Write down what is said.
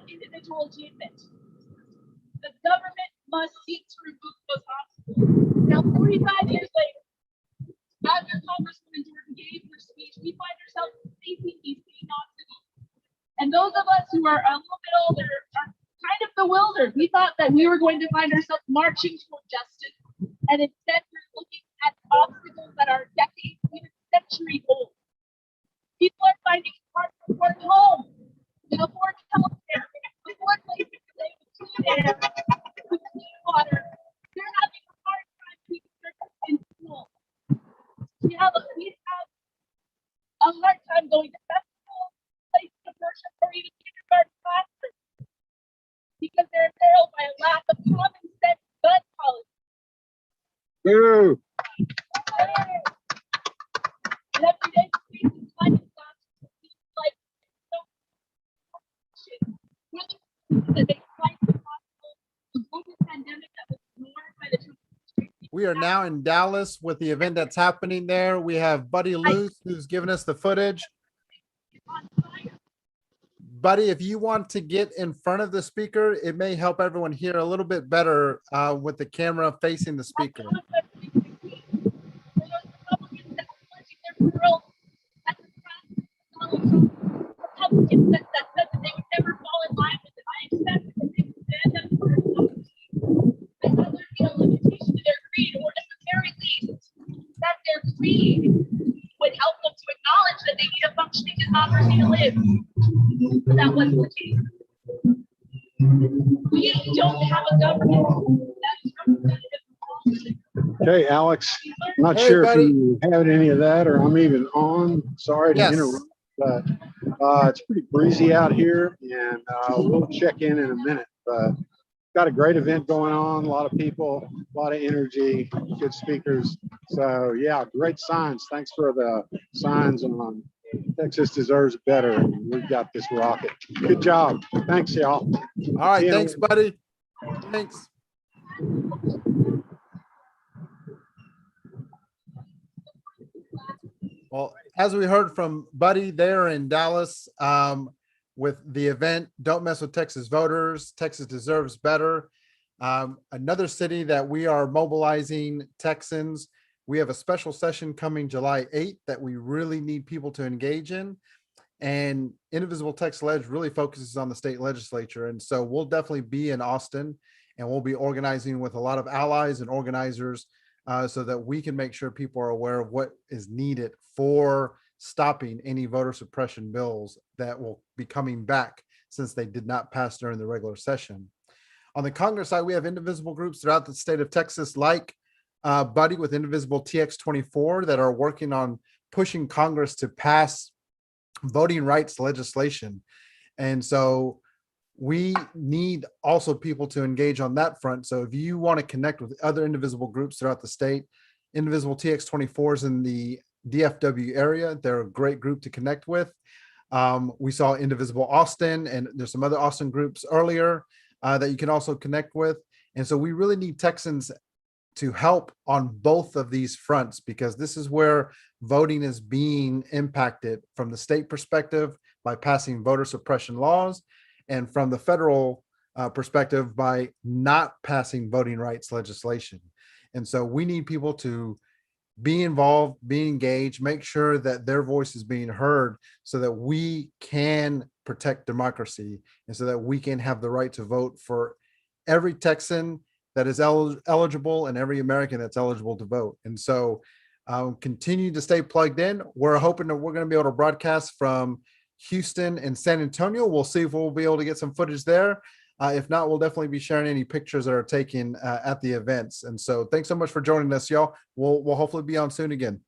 individual achievement. The government must seek to remove those obstacles. Now, 45 years later, after Congresswoman Jordan gave her speech, we find ourselves facing these same obstacles. And those of us who are a little bit older are kind of bewildered. We thought that we were going to find ourselves marching toward justice, and instead we're looking at obstacles that are decades, even centuries old. People are finding it hard to afford homes, to afford health care, to afford places to live, with clean air, with clean water. They're having a hard time keeping their kids in school. We have a hard time going to festivals, places of worship, or even kindergarten classrooms because they're imperiled by a lack of common sense gun policy. Boo! And every day we face climate disasters, like that makes life impossible. The global pandemic that was ignored by the Trump administration. We are now in Dallas with the event that's happening there. We have Buddy Luce who's giving us the footage. Buddy, if you want to get in front of the speaker, it may help everyone hear a little bit better with the camera facing the speaker. Republicans that said that they would never fall in line with it. I expect that they would stand up for democracy and that there'd be a limitation to their creed, or at the very least, that their creed would help them to acknowledge that they need a functioning democracy to live. But that wasn't the case. We don't have a government that is representative of all. Okay, Alex, I'm not Hey, sure buddy. if you have any of that or I'm even on. Sorry to Yes. interrupt, but it's pretty breezy out here, and we'll check in a minute. But got a great event going on, a lot of people, a lot of energy, good speakers. So yeah, great signs. Thanks for the signs on Texas deserves better. We've got this rocket. Good job. Thanks, y'all. All right, See you in a thanks, minute. buddy. Thanks. Well, as we heard from Buddy there in Dallas with the event, Don't Mess with Texas Voters, Texas Deserves Better. Another city that we are mobilizing Texans. We have a special session coming July 8th that we really need people to engage in. And Indivisible Texas Lege really focuses on the state legislature. And so we'll definitely be in Austin, and we'll be organizing with a lot of allies and organizers so that we can make sure people are aware of what is needed for stopping any voter suppression bills that will be coming back since they did not pass during the regular session. On the Congress side, we have indivisible groups throughout the state of Texas, like Buddy with Indivisible TX24, that are working on pushing Congress to pass voting rights legislation. And so we need also people to engage on that front. So if you want to connect with other indivisible groups throughout the state, Indivisible TX24 is in the DFW area. They're a great group to connect with. We saw Indivisible Austin, and there's some other Austin groups earlier that you can also connect with. And so we really need Texans to help on both of these fronts, because this is where voting is being impacted from the state perspective by passing voter suppression laws, and from the federal perspective by not passing voting rights legislation. And so we need people to be involved, be engaged, make sure that their voice is being heard so that we can protect democracy and so that we can have the right to vote for every Texan that is eligible and every American that's eligible to vote. And so continue to stay plugged in. We're hoping that we're going to be able to broadcast from Houston and San Antonio. We'll see if we'll be able to get some footage there. If not, we'll definitely be sharing any pictures that are taken at the events. And so thanks so much for joining us, y'all. We'll hopefully be on soon again.